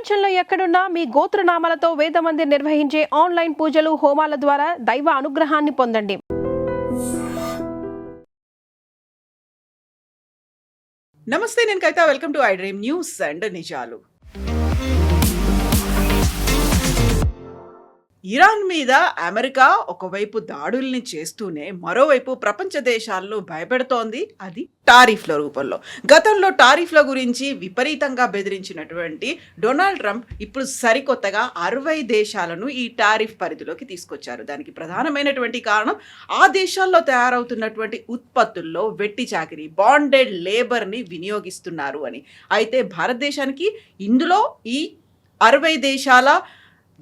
ప్రపంచంలో ఎక్కడున్నా మీ గోత్రనామాలతో వేదమందిర్ నిర్వహించే ఆన్లైన్ పూజలు హోమాల ద్వారా దైవ అనుగ్రహాన్ని పొందండి. నమస్తే, నేను Kavitha. Welcome to I dream news and నిజాలు. ఇరాన్ మీద అమెరికా ఒకవైపు దాడుల్ని చేస్తూనే మరోవైపు ప్రపంచ దేశాలను భయపెడుతోంది. అది టారిఫ్ల రూపంలో. గతంలో టారిఫ్ల గురించి విపరీతంగా బెదిరించినటువంటి డొనాల్డ్ ట్రంప్ ఇప్పుడు సరికొత్తగా 60 దేశాలను ఈ టారిఫ్ పరిధిలోకి తీసుకొచ్చారు. దానికి ప్రధానమైనటువంటి కారణం ఆ దేశాల్లో తయారవుతున్నటువంటి ఉత్పత్తుల్లో వెట్టి చాకిరీ, బాండెడ్ లేబర్ని వినియోగిస్తున్నారు అని. అయితే భారతదేశానికి ఇందులో ఈ 60 దేశాల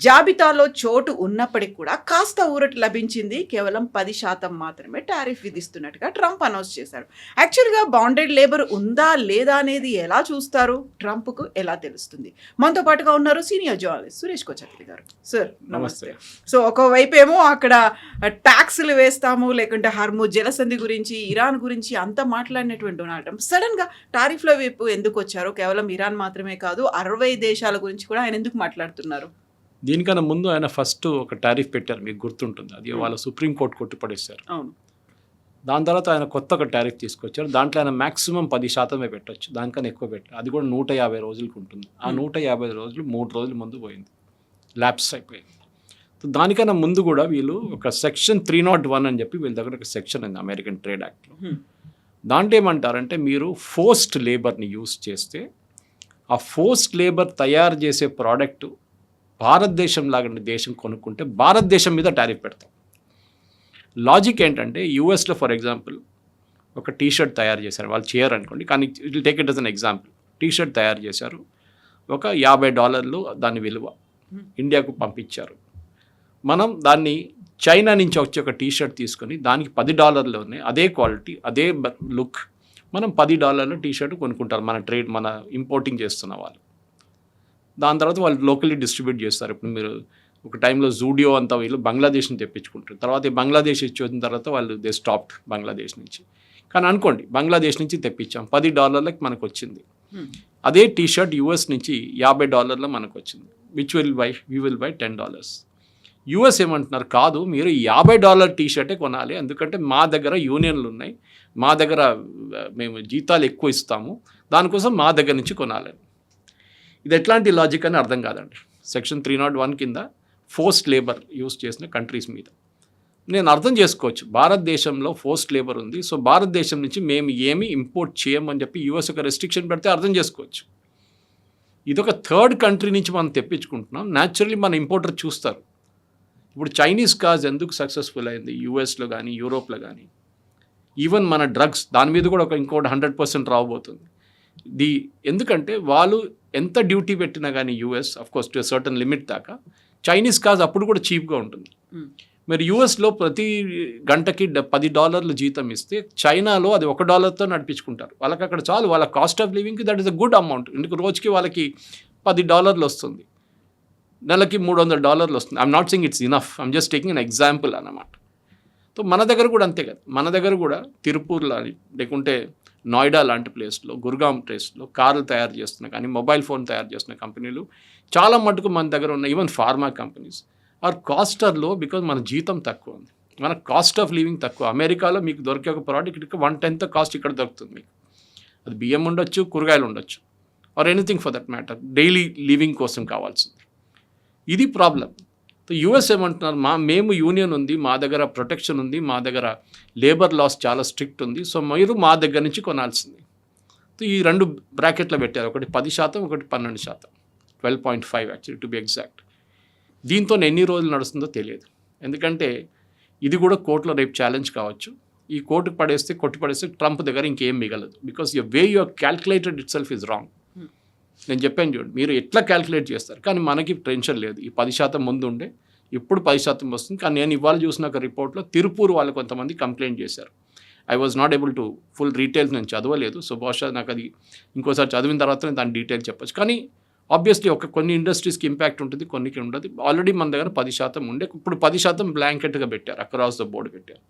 జాబితాలో చోటు ఉన్నప్పటికీ కూడా కాస్త ఊరట లభించింది. కేవలం 10% మాత్రమే టారిఫ్ విధిస్తున్నట్టుగా ట్రంప్ అనౌన్స్ చేశారు. యాక్చువల్గా బాండెడ్ లేబర్ ఉందా లేదా అనేది ఎలా చూస్తారు, ట్రంప్కు ఎలా తెలుస్తుంది? మనతో పాటుగా ఉన్నారు సీనియర్ జర్నలిస్ట్ సురేష్ కోచర్లి గారు. సార్ నమస్తే. సో ఒకవైపు ఏమో అక్కడ ట్యాక్స్లు వేస్తాము, లేకుంటే హర్ముజ్ జలసంధి గురించి, ఇరాన్ గురించి అంతా మాట్లాడినటువంటి డొనాల్డ్ ట్రంప్ సడన్గా టారిఫ్ల వైపు ఎందుకు వచ్చారు? కేవలం ఇరాన్ మాత్రమే కాదు, 60 దేశాల గురించి కూడా ఆయన ఎందుకు మాట్లాడుతున్నారు? దీనికన్నా ముందు ఆయన ఫస్ట్ ఒక టారిఫ్ పెట్టారు, మీకు గుర్తుంటుంది. అది వాళ్ళ సుప్రీంకోర్టు కొట్టిపడేశారు. దాని తర్వాత ఆయన కొత్త ఒక టారిఫ్ తీసుకొచ్చారు. దాంట్లో ఆయన మ్యాక్సిమం 10% పెట్టచ్చు, దానికన్నా ఎక్కువ పెట్టారు. అది కూడా 150 రోజులకు ఉంటుంది. ఆ 150 రోజులు 3 రోజుల ముందు పోయింది, ల్యాప్స్ అయిపోయింది. దానికన్నా ముందు కూడా వీళ్ళు ఒక సెక్షన్ 301 అని చెప్పి వీళ్ళ దగ్గర ఒక సెక్షన్ ఉంది అమెరికన్ ట్రేడ్ యాక్ట్లో. దాంట్లో ఏమంటారంటే, మీరు ఫోర్స్డ్ లేబర్ని యూజ్ చేస్తే ఆ ఫోర్స్డ్ లేబర్ తయారు చేసే ప్రోడక్ట్ భారతదేశం లాంటి దేశం కొనుక్కుంటే భారతదేశం మీద టారిఫ్ పెడతాం. లాజిక్ ఏంటంటే, యూఎస్లో ఫర్ ఎగ్జాంపుల్ ఒక టీషర్ట్ తయారు చేశారు, వాళ్ళు చేయరు అనుకోండి, కానీ it take it as an example. T shirt తయారు చేశారు, ఒక $50 దాని విలువ, ఇండియాకు పంపించారు. మనం దాన్ని చైనా నుంచి వచ్చి ఒక టీషర్ట్ తీసుకొని దానికి $10లోనే అదే క్వాలిటీ అదే లుక్ మనం $10 టీషర్ట్ కొనుక్కుంటారు మన ఇంపోర్టింగ్ చేస్తున్న వాళ్ళు. దాని తర్వాత వాళ్ళు లోకల్లీ డిస్ట్రిబ్యూట్ చేస్తారు. ఇప్పుడు మీరు ఒక టైంలో జూడియో అంతా వీళ్ళు బంగ్లాదేశ్ని తెప్పించుకుంటారు. తర్వాత ఈ బంగ్లాదేశ్ ఇచ్చి వచ్చిన తర్వాత వాళ్ళు దే స్టాప్డ్ బంగ్లాదేశ్ నుంచి. కానీ అనుకోండి, బంగ్లాదేశ్ నుంచి తెప్పించాం, $10 మనకు వచ్చింది. అదే టీషర్ట్ యూఎస్ నుంచి $50 మనకు వచ్చింది. We will buy $10. యూఎస్ ఏమంటున్నారు, కాదు మీరు $50 టీషర్టే కొనాలి, ఎందుకంటే మా దగ్గర యూనియన్లు ఉన్నాయి, మా దగ్గర మేము జీతాలు ఎక్కువ ఇస్తాము, దానికోసం మా దగ్గర నుంచి కొనాలని. ఇది ఎట్లాంటి లాజిక్ అని అర్థం కాదండి. సెక్షన్ 301 కింద ఫోర్స్డ్ లేబర్ యూజ్ చేసిన కంట్రీస్ మీద నేను అర్థం చేసుకోవచ్చు, భారతదేశంలో ఫోర్స్డ్ లేబర్ ఉంది, సో భారతదేశం నుంచి మేము ఏమి ఇంపోర్ట్ చేయమని చెప్పి యూఎస్ ఒక రెస్ట్రిక్షన్ పెడితే అర్థం చేసుకోవచ్చు. ఇదొక థర్డ్ కంట్రీ నుంచి మనం తెప్పించుకుంటున్నాం, న్యాచురల్లీ మన ఇంపోర్టర్ చూస్తారు. ఇప్పుడు చైనీస్ కార్స్ ఎందుకు సక్సెస్ఫుల్ అయింది యూఎస్లో కానీ యూరోప్లో కానీ, ఈవెన్ మన డ్రగ్స్ దాని మీద కూడా ఇంకోటి 100% రాబోతుంది. ఎందుకంటే వాళ్ళు ఎంత డ్యూటీ పెట్టినా కానీ US of course to certain limit దాకా, చైనీస్ కార్స్ అప్పుడు కూడా చీప్గా ఉంటుంది. మరి యూఎస్లో ప్రతి గంటకి $10 జీతం ఇస్తే చైనాలో అది $1తో నడిపించుకుంటారు. వాళ్ళకి అక్కడ చాలు, వాళ్ళ కాస్ట్ ఆఫ్ లివింగ్కి that is a good amount. ఎందుకు రోజుకి వాళ్ళకి $10 వస్తుంది, నెలకి $300 వస్తుంది. I'm not saying it's enough, I'm just taking an example అన్నమాట. సో మన దగ్గర కూడా అంతే కదా, మన దగ్గర కూడా తిరుపూర్లో లేకుంటే నోయిడా లాంటి ప్లేస్లో, గుర్గాం ప్లేస్లో కార్లు తయారు చేస్తున్న కానీ మొబైల్ ఫోన్ తయారు చేస్తున్న కంపెనీలు చాలా మటుకు మన దగ్గర ఉన్న even pharma companies are cost are low, because మన జీతం తక్కువ ఉంది, మన కాస్ట్ ఆఫ్ లివింగ్ తక్కువ. అమెరికాలో మీకు దొరికే ఒక ప్రోడక్ట్ ఇక్కడ 1/10 కాస్ట్ ఇక్కడ దొరుకుతుంది మీకు. అది బియ్యం ఉండొచ్చు, కూరగాయలు ఉండొచ్చు, or anything for that matter, daily living కోసం కావాల్సింది. ఇది ప్రాబ్లం. యూఎస్ ఏమంటున్నారు, మేము యూనియన్ ఉంది, మా దగ్గర ప్రొటెక్షన్ ఉంది, మా దగ్గర లేబర్ లాస్ చాలా స్ట్రిక్ట్ ఉంది, సో మీరు మా దగ్గర నుంచి కొనాల్సింది. ఈ 2 బ్రాకెట్లో పెట్టారు, ఒకటి 10%, ఒకటి 12%, 12.5 యాక్చువల్లీ టు బి ఎగ్జాక్ట్. దీంతో ఎన్ని రోజులు నడుస్తుందో తెలియదు, ఎందుకంటే ఇది కూడా కోర్టులో రేపు ఛాలెంజ్ కావచ్చు. ఈ కోర్టుకు కొట్టి పడేస్తే ట్రంప్ దగ్గర ఇంకేం మిగలదు, because your way your calculated it self is wrong. నేను చెప్పాను చూడండి, మీరు ఎట్లా క్యాల్కులేట్ చేస్తారు, కానీ మనకి టెన్షన్ లేదు. ఈ 10% ముందు ఉండే, ఇప్పుడు 10% వస్తుంది. కానీ నేను ఇవాళ చూసిన ఒక రిపోర్ట్లో తిరుపూర్ వాళ్ళు కొంతమంది కంప్లైంట్ చేశారు. I was not able to full details నేను చదవలేదు, సో బహుశా నాకు అది ఇంకోసారి చదివిన తర్వాత నేను దాని డీటెయిల్ చెప్పచ్చు. కానీ ఆబ్వియస్లీ కొన్ని ఇండస్ట్రీస్కి ఇంపాక్ట్ ఉంటుంది, కొన్నికి ఉండదు. ఆల్రెడీ మన దగ్గర 10% ఉండే, ఇప్పుడు 10% బ్లాంకెట్గా పెట్టారు, అక్రాస్ ద బోర్డు పెట్టారు.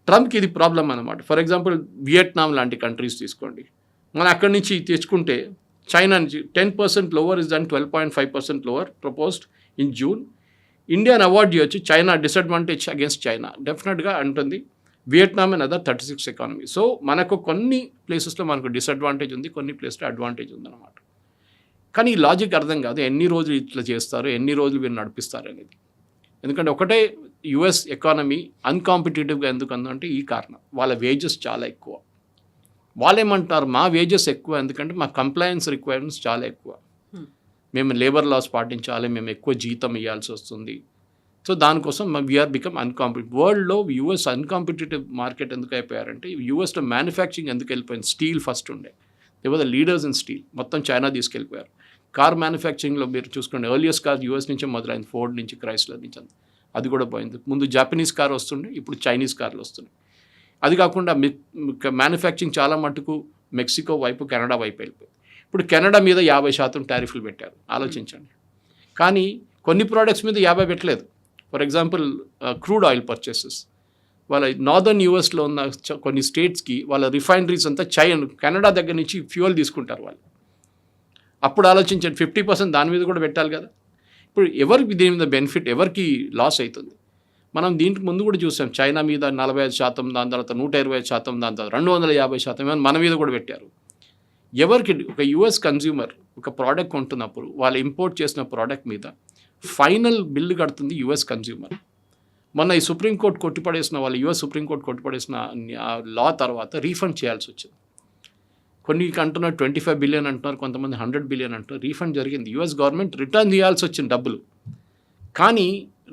ట్రంప్కి ఇది ప్రాబ్లం అనమాట. ఫర్ ఎగ్జాంపుల్ వియట్నాం లాంటి కంట్రీస్ తీసుకోండి, మనం అక్కడి నుంచి తెచ్చుకుంటే చైనా నుంచి 10% lower is than 12.5% lower proposed in June. ఇండియాని అవాయిడ్ చేయొచ్చు, చైనా డిసడ్వాంటేజ్ అగేన్స్ట్ చైనా డెఫినెట్గా అంటుంది. Vietnam and other 36 economy. So మనకు కొన్ని ప్లేసెస్లో మనకు డిసడ్వాంటేజ్ ఉంది, కొన్ని ప్లేస్లో అడ్వాంటేజ్ ఉందన్నమాట. కానీ ఈ లాజిక్ అర్థం కాదు, ఎన్ని రోజులు ఇట్లా చేస్తారు, ఎన్ని రోజులు వీళ్ళు నడిపిస్తారు అనేది. ఎందుకంటే ఒకటే యుఎస్ ఎకానమీ అన్కాంపిటేటివ్గా ఎందుకు అందంటే ఈ కారణం, వాళ్ళ వేజెస్ చాలా ఎక్కువ. వాళ్ళు ఏమంటారు, మా వేజెస్ ఎక్కువ ఎందుకంటే మా కంప్లయన్స్ రిక్వైర్మెంట్స్ చాలా ఎక్కువ, మేము లేబర్ లాస్ పాటించాలి, మేము ఎక్కువ జీతం ఇవ్వాల్సి వస్తుంది. సో దానికోసం వీఆర్ బికమ్ అన్కాంపిటేటివ్. వరల్డ్లో యూఎస్ అన్కాంపిటేటివ్ మార్కెట్ ఎందుకు అయిపోయారంటే, యూఎస్లో మ్యానుఫ్యాక్చరింగ్ ఎందుకు వెళ్ళిపోయింది, స్టీల్ ఫస్ట్ ఉండే, లేకపోతే లీడర్స్ ఇన్ స్టీల్ మొత్తం చైనా తీసుకెళ్ళిపోయారు. కార్ మ్యానుఫ్యాక్చరింగ్లో మీరు చూసుకోండి, ఎర్లియస్ట్ కార్ యూఎస్ నుంచే మొదలైంది, ఫోర్డ్ నుంచి, క్రైస్లర్ నుంచి, అది కూడా పోయింది. ముందు జాపనీస్ కార్ వస్తుండే, ఇప్పుడు చైనీస్ కార్లు వస్తున్నాయి. అది కాకుండా మ్యానుఫ్యాక్చరింగ్ చాలా మటుకు మెక్సికో వైపు, కెనడా వైపు వెళ్ళిపోయింది. ఇప్పుడు కెనడా మీద 50% టారిఫ్లు పెట్టారు, ఆలోచించండి. కానీ కొన్ని ప్రోడక్ట్స్ మీద 50 పెట్టలేదు. For example crude oil purchases, వాళ్ళ నార్దర్న్ యూఎస్లో ఉన్న కొన్ని స్టేట్స్కి వాళ్ళ రిఫైనరీస్ అంతా కెనడా దగ్గర నుంచి ఫ్యూయల్ తీసుకుంటారు వాళ్ళు. అప్పుడు ఆలోచించండి, 50% దాని మీద కూడా పెట్టాలి కదా. ఇప్పుడు ఎవరికి దీని మీద బెనిఫిట్, ఎవరికి లాస్ అవుతుంది? మనం దీంట్లో ముందు కూడా చూసాం, చైనా మీద 45%, దాని తర్వాత 125%, దాని తర్వాత 250% మన మీద కూడా పెట్టారు. ఎవరికి ఒక యుఎస్ కన్జ్యూమర్ ఒక ప్రోడక్ట్ కొంటున్నప్పుడు వాళ్ళు ఇంపోర్ట్ చేసిన ప్రోడక్ట్ మీద ఫైనల్ బిల్లు కడుతుంది యుఎస్ కన్జ్యూమర్. మొన్న ఈ సుప్రీంకోర్టు కొట్టిపడేసిన వాళ్ళు, యుఎస్ సుప్రీంకోర్టు కొట్టిపడేసిన లా తర్వాత రీఫండ్ చేయాల్సి వచ్చింది. కొన్ని అంటున్నారు 25 బిలియన్ అంటున్నారు, కొంతమంది 100 బిలియన్ అంటున్నారు. రీఫండ్ జరిగింది, యుఎస్ గవర్నమెంట్ రిటర్న్ చేయాల్సి వచ్చింది డబ్బులు. కానీ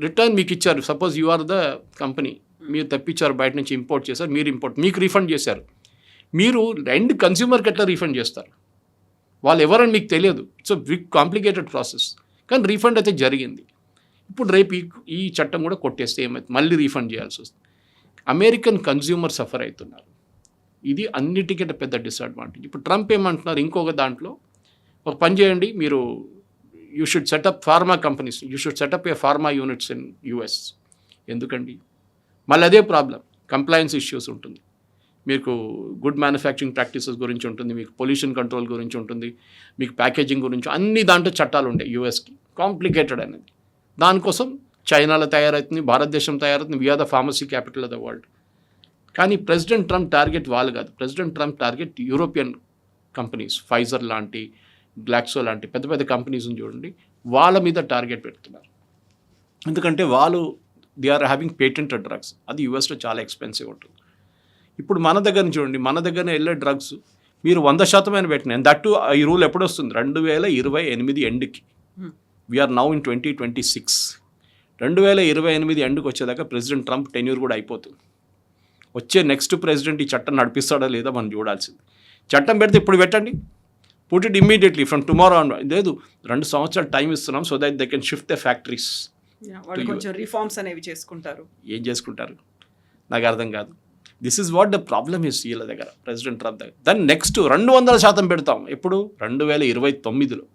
రిటర్న్ మీకు ఇచ్చారు, suppose you are the company, మీరు తెప్పించారు బయట నుంచి, ఇంపోర్ట్ చేశారు, మీరు మీకు రీఫండ్ చేశారు. మీరు ఎండ్ కన్స్యూమర్కి ఎట్లా రీఫండ్ చేస్తారు? వాళ్ళు ఎవరని మీకు తెలియదు. It's big complicated process. కానీ రీఫండ్ అయితే జరిగింది. ఇప్పుడు రేపు ఈ చట్టం కూడా కొట్టేస్తే ఏమైతే మళ్ళీ రీఫండ్ చేయాల్సి వస్తుంది. అమెరికన్ కన్స్యూమర్ సఫర్ అవుతున్నారు. ఇది అన్నిటికంటే పెద్ద డిసడ్వాంటేజ్. ఇప్పుడు ట్రంప్ ఏమంటున్నారు, ఇంకొక దాంట్లో ఒక పని చేయండి, మీరు you should setup pharma companies, you should setup A pharma units in US. ఎందుకండి? మళ్ళీ అదే ప్రాబ్లం, కంప్లయన్స్ ఇష్యూస్ ఉంటుంది, మీకు గుడ్ మ్యానుఫ్యాక్చరింగ్ ప్రాక్టీసెస్ గురించి ఉంటుంది, మీకు పొల్యూషన్ కంట్రోల్ గురించి ఉంటుంది, మీకు ప్యాకేజింగ్ గురించి, అన్ని దాంట్లో చట్టాలు ఉంటాయి యూఎస్కి. కాంప్లికేటెడ్ అనేది. దానికోసం చైనాలో తయారవుతుంది, భారతదేశం తయారవుతుంది. We're the pharmacy capital of the world. కానీ ప్రెసిడెంట్ ట్రంప్ టార్గెట్ వాళ్ళు కాదు. President Trump target European companies, Pfizer లాంటి, గ్లాక్సో లాంటి పెద్ద పెద్ద కంపెనీస్ని చూడండి, వాళ్ళ మీద టార్గెట్ పెడుతున్నారు. ఎందుకంటే వాళ్ళు they are having patented drugs. అది యూఎస్లో చాలా ఎక్స్పెన్సివ్ ఉంటుంది. ఇప్పుడు మన దగ్గర చూడండి, మన దగ్గర వెళ్ళే డ్రగ్స్ మీరు 100% పెట్టిన దట్టు. ఈ రూల్ ఎప్పుడు వస్తుంది? 2028 ఎండ్కి. We're now in 2026. 2028 ఎండ్కి వచ్చేదాకా ప్రెసిడెంట్ ట్రంప్ టెన్యూర్ కూడా అయిపోతుంది. వచ్చే నెక్స్ట్ ప్రెసిడెంట్ ఈ చట్టం నడిపిస్తాడా లేదా మనం చూడాల్సింది. చట్టం పెడితే ఇప్పుడు పెట్టండి, put it immediately from tomorrow on. లేదు, 2 సంవత్సరాలు టైం ఇస్తున్నాం, so that they can shift the factories. కొంచెం రిఫార్మ్స్ అనేవి చేసుకుంటారు. ఏం చేసుకుంటారు నాకు అర్థం కాదు. This is what the problem is వీళ్ళ దగ్గర, ప్రెసిడెంట్ ట్రంప్ దగ్గర. దాన్ని నెక్స్ట్ 200% పెడతాం. ఎప్పుడు? 2029లో.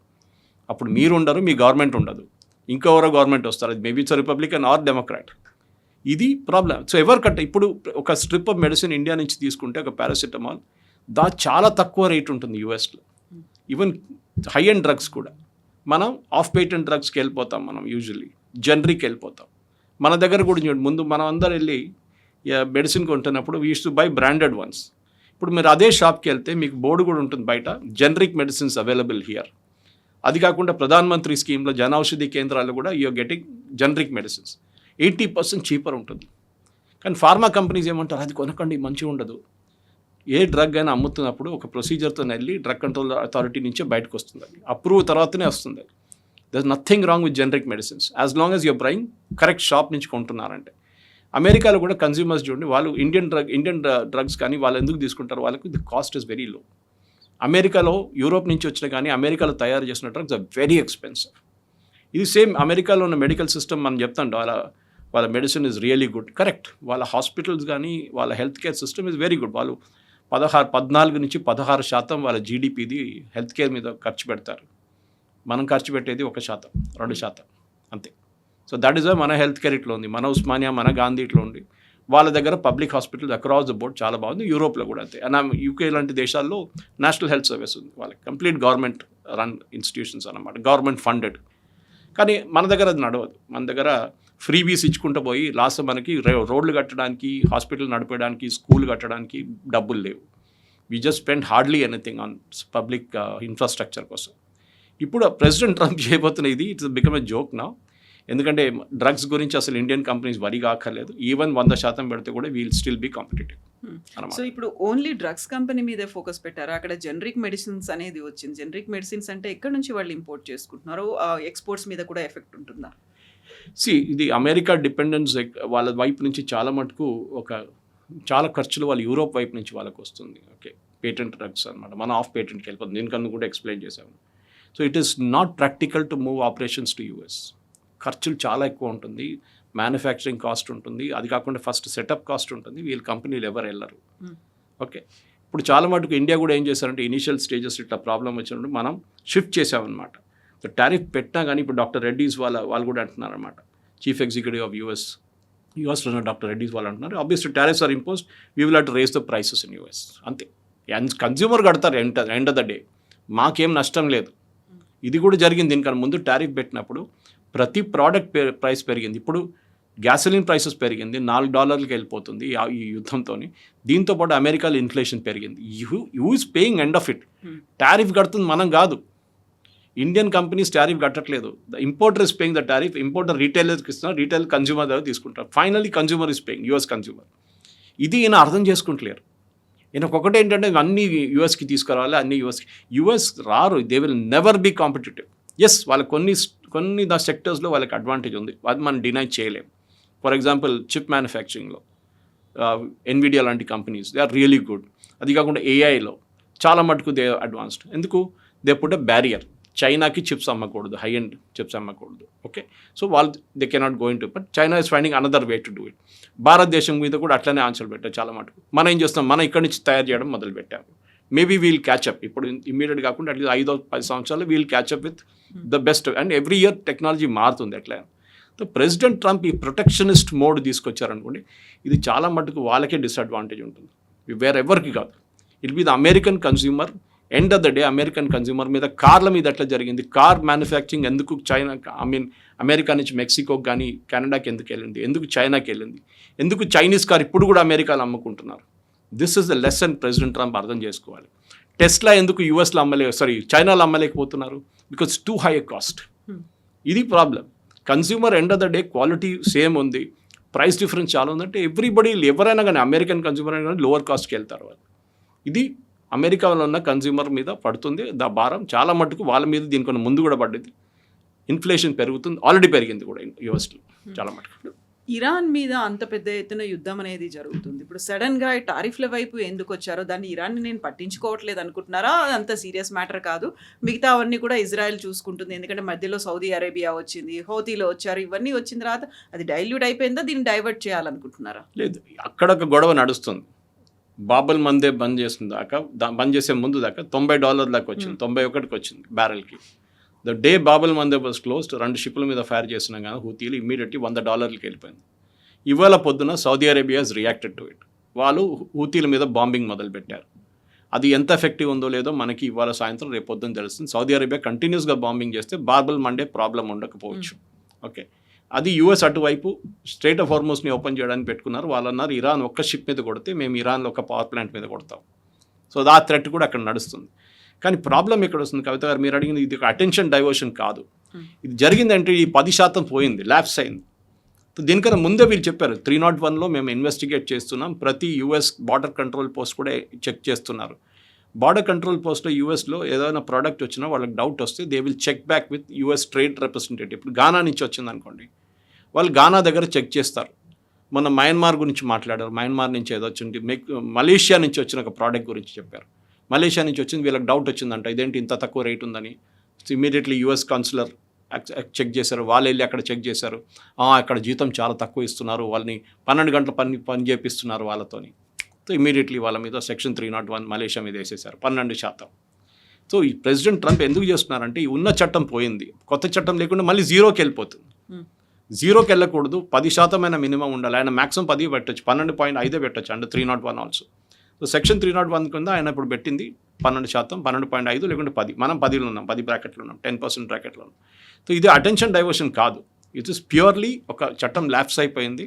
అప్పుడు మీరు ఉండరు, మీ గవర్నమెంట్ ఉండదు, ఇంకెవరో గవర్నమెంట్ వస్తారు. అది maybe it's Republican or Democrat. ఇది ప్రాబ్లం. సో ఎవరు ఇప్పుడు ఒక స్ట్రిప్ ఆఫ్ మెడిసిన్ ఇండియా నుంచి తీసుకుంటే, ఒక పారాసిటమాల్, చాలా తక్కువ రేట్ ఉంటుంది యూఎస్లో. ఈవెన్ హై అండ్ డ్రగ్స్ కూడా మనం ఆఫ్ పేటెంట్ డ్రగ్స్కి వెళ్ళిపోతాం. మనం యూజువల్లీ జనరిక్ వెళ్ళిపోతాం. మన దగ్గర కూడా చూడండి, ముందు మనం అందరు వెళ్ళి మెడిసిన్ కొంటున్నప్పుడు we use to buy branded ones. ఇప్పుడు మీరు అదే షాప్కి వెళ్తే మీకు బోర్డు కూడా ఉంటుంది బయట, జనరిక్ మెడిసిన్స్ అవైలబుల్ హియర్. అది కాకుండా ప్రధానమంత్రి స్కీమ్లో జన ఔషధి కేంద్రాల్లో కూడా you're getting generic medicines 80% cheaper ఉంటుంది. కానీ ఫార్మా కంపెనీస్ ఏమంటారు, అది కొనకండి, మంచిగా ఉండదు. ఏ డ్రగ్ అయినా అమ్ముతున్నప్పుడు ఒక ప్రొసీజర్తో వెళ్ళి డ్రగ్ కంట్రోల్ అథారిటీ నుంచే బయటకు వస్తుంది. అది అప్రూవ్ తర్వాతనే వస్తుంది. There is nothing wrong with generic medicines as long as your brain correct shop నుంచి కొంటున్నారంటే. అమెరికాలో కూడా కన్స్యూమర్స్ చూడండి, వాళ్ళు ఇండియన్ డ్రగ్స్ కానీ వాళ్ళు ఎందుకు తీసుకుంటారు, వాళ్ళకి the cost is very low. అమెరికాలో యూరోప్ నుంచి వచ్చిన కానీ అమెరికాలో తయారు చేసిన డ్రగ్స్ ఆర్ వెరీ ఎక్స్పెన్సివ్. ఇది సేమ్ అమెరికాలో ఉన్న మెడికల్ సిస్టమ్ మనం చెప్తాం, వాళ్ళ medicine is really good, correct. వాళ్ళ హాస్పిటల్స్ కానీ వాళ్ళ health care system is very good. వాళ్ళు 14 నుంచి 16% వాళ్ళ జీడిపిది హెల్త్ కేర్ మీద ఖర్చు పెడతారు. మనం ఖర్చు పెట్టేది 1%, 2% అంతే. సో దట్ ఈస్ వై మన హెల్త్ కేర్ ఇట్లా ఉంది, మన ఉస్మానియా, మన గాంధీ ఇట్లా ఉంది. వాళ్ళ దగ్గర public hospital across the board చాలా బాగుంది. యూరోప్లో కూడా అంతే. అండ్ యూకే లాంటి దేశాల్లో నేషనల్ హెల్త్ సర్వీస్ ఉంది వాళ్ళకి, కంప్లీట్ గవర్నమెంట్ రన్ ఇన్స్టిట్యూషన్స్ అన్నమాట, గవర్నమెంట్ ఫండెడ్. కానీ మన దగ్గర అది నడవదు. మన దగ్గర ఫ్రీబీస్ ఇచ్చుకుంటూ పోయి లాస్ట్ మనకి రోడ్లు కట్టడానికి, హాస్పిటల్ నడిపేయడానికి, స్కూల్ కట్టడానికి డబ్బులు లేవు. We just spend hardly anything on public infrastructure కోసం. ఇప్పుడు ప్రెసిడెంట్ ట్రంప్ చేయబోతున్న ఇది ఇట్స్ బికమ్ ఎ జోక్ నా. ఎందుకంటే డ్రగ్స్ గురించి అసలు ఇండియన్ కంపెనీస్ వరి కాకర్లేదు. ఈవెన్ 100% పెడితే కూడా we'll still be competitive. So ఇప్పుడు ఓన్లీ డ్రగ్స్ కంపెనీ మీదే ఫోకస్ పెట్టారు. అక్కడ జనరిక్ మెడిసిన్స్ అనేది వచ్చింది. జనరిక్ మెడిసిన్స్ అంటే ఎక్కడ నుంచి వాళ్ళు ఇంపోర్ట్ చేసుకుంటున్నారు? ఎక్స్పోర్ట్స్ మీద కూడా ఎఫెక్ట్ ఉంటుందా? ఇది అమెరికా డిపెండెన్స్ వాళ్ళ వైపు నుంచి చాలా మటుకు చాలా ఖర్చులు వాళ్ళు యూరోప్ వైపు నుంచి వాళ్ళకి వస్తుంది. ఓకే, పేటెంట్ డ్రగ్స్ అనమాట, మన ఆఫ్ పేటెంట్కి వెళ్ళిపోతుంది. దీనికన్నా కూడా ఎక్స్ప్లెయిన్ చేశాము. So it is not practical to move operations to US. ఖర్చులు చాలా ఎక్కువ ఉంటుంది, మ్యానుఫ్యాక్చరింగ్ కాస్ట్ ఉంటుంది, అది కాకుండా ఫస్ట్ సెటప్ కాస్ట్ ఉంటుంది. వీళ్ళ కంపెనీలు ఎవరు వెళ్ళరు. ఓకే, ఇప్పుడు చాలా మటుకు ఇండియా కూడా ఏం చేశారంటే ఇనిషియల్ స్టేజెస్ ఇట్లా ప్రాబ్లం వచ్చినప్పుడు మనం షిఫ్ట్ చేసామన్నమాట. సో టారిఫ్ పెట్టినా కానీ ఇప్పుడు డాక్టర్ రెడ్డీస్ వాళ్ళు కూడా అంటున్నారన్నమాట, చీఫ్ ఎగ్జిక్యూటివ్ ఆఫ్ యూఎస్లో ఉన్న డాక్టర్ రెడ్డీస్ వాళ్ళు అంటున్నారు, obviously tariffs are imposed, we will have to raise the prices in US. అంతే, కన్జ్యూమర్ కడతారు ఎండ్ ఆఫ్ ద డే, మాకేం నష్టం లేదు. ఇది కూడా జరిగింది. దీనికన్నా ముందు టారిఫ్ పెట్టినప్పుడు ప్రతి ప్రోడక్ట్ ప్రైస్ పెరిగింది. ఇప్పుడు గ్యాసోలిన్ ప్రైసెస్ పెరిగింది, $4 వెళ్ళిపోతుంది ఈ యుద్ధంతో. దీంతోపాటు అమెరికాలో ఇన్ఫ్లేషన్ పెరిగింది. You is paying end of it. Tariff కడుతుంది మనం కాదు, ఇండియన్ కంపెనీస్ టారిఫ్ కట్టట్లేదు. The importer is paying the tariff. Importer రీటైలర్కి ఇస్తున్నారు, రీటైల్ కన్జ్యూమర్ దగ్గర తీసుకుంటారు. Finally consumer is paying, US consumer. ఇది ఈయన అర్థం చేసుకుంటలేరు. ఈయనకు ఒకటి ఏంటంటే అన్ని యూఎస్కి తీసుకురావాలి, అన్ని యూఎస్ రారు. They will never be competitive. Yes, వాళ్ళకి కొన్ని సెక్టర్స్లో వాళ్ళకి అడ్వాంటేజ్ ఉంది, అది మనం డినై చేయలేము. ఫర్ ఎగ్జాంపుల్ చిప్ మ్యానుఫ్యాక్చరింగ్లో ఎన్విడియా లాంటి companies they are really good. అది కాకుండా ఏఐలో చాలా మటుకు దే అడ్వాన్స్డ్. ఎందుకు? They put a barrier. చైనాకి చిప్స్ అమ్మకూడదు, హై ఎండ్ చిప్స్ అమ్మకూడదు. ఓకే, సో వాళ్ళు they cannot going to, but China is finding another way to do it. భారతదేశం మీద కూడా అట్లనే ఆన్సర్లు పెట్టారు చాలా మటుకు. మనం ఏం చేస్తాం, మనం ఇక్కడి నుంచి తయారు చేయడం మొదలు పెట్టాము. Maybe we'll catch up. ఇప్పుడు ఇమీడియట్ కాకుండా అట్లీస్ట్ 5-10 సంవత్సరాలు we'll catch up with the best. And every year technology మారుతుంది ఎట్లా. సో ప్రెసిడెంట్ ట్రంప్ ఈ ప్రొటెక్షనిస్ట్ మోడ్ తీసుకొచ్చారనుకోండి, ఇది చాలా మటుకు వాళ్ళకే డిసడ్వాంటేజ్ ఉంటుంది, వేరెవరికి కాదు. It be the American consumer. End of the day American consumer మీద, కార్ల మీద ఎట్లా జరిగింది, కార్ మ్యానుఫ్యాక్చరింగ్ ఎందుకు అమెరికా నుంచి మెక్సికోకి కానీ కెనడాకి ఎందుకు వెళ్ళింది, ఎందుకు చైనాకి వెళ్ళింది, ఎందుకు చైనీస్ కార్ ఇప్పుడు కూడా అమెరికాలో అమ్ముకుంటున్నారు. This is the lesson president Trump అర్థం చేసుకోవాలి. టెస్లా ఎందుకు యూఎస్లో చైనాలో అమ్మలేకపోతున్నారు? Because too high cost. ఇది problem. Consumer end of the day quality same ఉంది, ప్రైస్ డిఫరెన్స్ చాలా ఉందంటే ఎవ్రీబడి, ఎవరైనా కానీ అమెరికన్ కన్స్యూమర్ అయినా కానీ లోవర్ కాస్ట్కి వెళ్తారు వాళ్ళు. ఇది అమెరికాలో ఉన్న కన్స్యూమర్ మీద పడుతుంది భారం చాలా మటుకు. వాళ్ళ మీద దీనికన్నా ముందు కూడా పడ్డది. ఇన్ఫ్లేషన్ పెరుగుతుంది, ఆల్రెడీ పెరిగింది కూడా యూఎస్లో చాలా మటుకు. ఇరాన్ మీద అంత పెద్ద ఎత్తున యుద్ధం అనేది జరుగుతుంది. ఇప్పుడు సడన్గా టారిఫ్ల వైపు ఎందుకు వచ్చారో, దాన్ని ఇరాన్ని నేను పట్టించుకోవట్లేదు అనుకుంటున్నారా? అంత సీరియస్ మ్యాటర్ కాదు, మిగతా అవన్నీ కూడా ఇజ్రాయెల్ చూసుకుంటుంది. ఎందుకంటే మధ్యలో సౌదీ అరేబియా వచ్చింది, హౌతీలో వచ్చారు, ఇవన్నీ వచ్చిన తర్వాత అది డైల్యూట్ అయిపోయిందా, దీన్ని డైవర్ట్ చేయాలనుకుంటున్నారా? లేదు, అక్కడొక గొడవ నడుస్తుంది. బాబుల్ మందే బంద్ చేసే ముందు దాకా $90 దాకా వచ్చింది, 91కి వచ్చింది బ్యారెల్కి. ద డే బాబుల్ మందే వాజ్ క్లోజ్డ్, 2 షిప్ల మీద ఫైర్ చేసినా కానీ హూతీలు ఇమ్మీడియట్లీ $100కి వెళ్ళిపోయింది. ఇవాళ పొద్దున Saudi Arabia has reacted to it. వాళ్ళు హూతీల మీద బాంబింగ్ మొదలుపెట్టారు. అది ఎంత ఎఫెక్టివ్ ఉందో లేదో మనకి ఇవాళ సాయంత్రం రేపు పొద్దున తెలుస్తుంది. సౌదీ అరేబియా కంటిన్యూస్గా బాంబింగ్ చేస్తే బాబుల్ మండే ప్రాబ్లం ఉండకపోవచ్చు. ఓకే, అది యూఎస్ అటువైపు స్ట్రైట్ ఆఫ్ హార్మోస్ని ఓపెన్ చేయడానికి పెట్టుకున్నారు. వాళ్ళు అన్నారు ఇరాన్ ఒక్క షిప్ మీద కొడితే మేము ఇరాన్లో ఒక పవర్ ప్లాంట్ మీద కొడతాం. సో ఆ థ్రెట్ కూడా అక్కడ నడుస్తుంది. కానీ ప్రాబ్లం ఎక్కడ వస్తుంది కవిత గారు, మీరు అడిగింది ఇది ఒక అటెన్షన్ డైవర్షన్ కాదు. ఇది జరిగిందంటే ఈ 10% పోయింది, ల్యాప్స్ అయింది. దీనికన్నా ముందే వీళ్ళు చెప్పారు 301లో మేము ఇన్వెస్టిగేట్ చేస్తున్నాం, ప్రతి యూఎస్ బార్డర్ కంట్రోల్ పోస్ట్ కూడా చెక్ చేస్తున్నారు. బార్డర్ కంట్రోల్ పోస్ట్లో యూఎస్లో ఏదైనా ప్రోడక్ట్ వచ్చినా వాళ్ళకి డౌట్ వస్తే they will check back with US trade representative. ఇప్పుడు గానా నుంచి వచ్చింది అనుకోండి, వాళ్ళు గానా దగ్గర చెక్ చేస్తారు. మన మయన్మార్ గురించి మాట్లాడారు, మయన్మార్ నుంచి ఏదో వచ్చింది, మలేషియా నుంచి వచ్చిన ఒక ప్రోడక్ట్ గురించి చెప్పారు. మలేషియా నుంచి వచ్చింది, వీళ్ళకి డౌట్ వచ్చిందంట ఇదేంటి ఇంత తక్కువ రేట్ ఉందని. ఇమీడియట్లీ యూఎస్ కాన్సులర్ చెక్ చేశారు, వాళ్ళు వెళ్ళి అక్కడ చెక్ చేశారు, అక్కడ జీతం చాలా తక్కువ ఇస్తున్నారు, వాళ్ళని 12 గంటల పని చేపిస్తున్నారు వాళ్ళతోని. సో ఇమీడియట్లీ వాళ్ళ మీద సెక్షన్ 301 మలేషియా మీద వేసేశారు 12%. సో ఈ ప్రెసిడెంట్ ట్రంప్ ఎందుకు చేస్తున్నారంటే ఈ ఉన్న చట్టం పోయింది, కొత్త చట్టం లేకుండా మళ్ళీ 0కి వెళ్ళిపోతుంది. జీరోకి వెళ్ళకూడదు, 10% మినిమం ఉండాలి. ఆయన మ్యాక్సిమం 10 పెట్టచ్చు, 12.5 పెట్టచ్చు అండ్ 301 ఆల్సో. సో సెక్షన్ 301 కింద ఆయన ఇప్పుడు పెట్టింది 12%, 12.5 లేకుంటే 10. మనం 10లో ఉన్నాం, 10 బ్రాకెట్లో ఉన్నాం, 10% బ్రాకెట్లో ఉన్నాం. సో ఇది అటెన్షన్ డైవర్షన్ కాదు, ఇట్ ఇస్ ప్యూర్లీ ఒక చట్టం ల్యాప్స్ అయిపోయింది,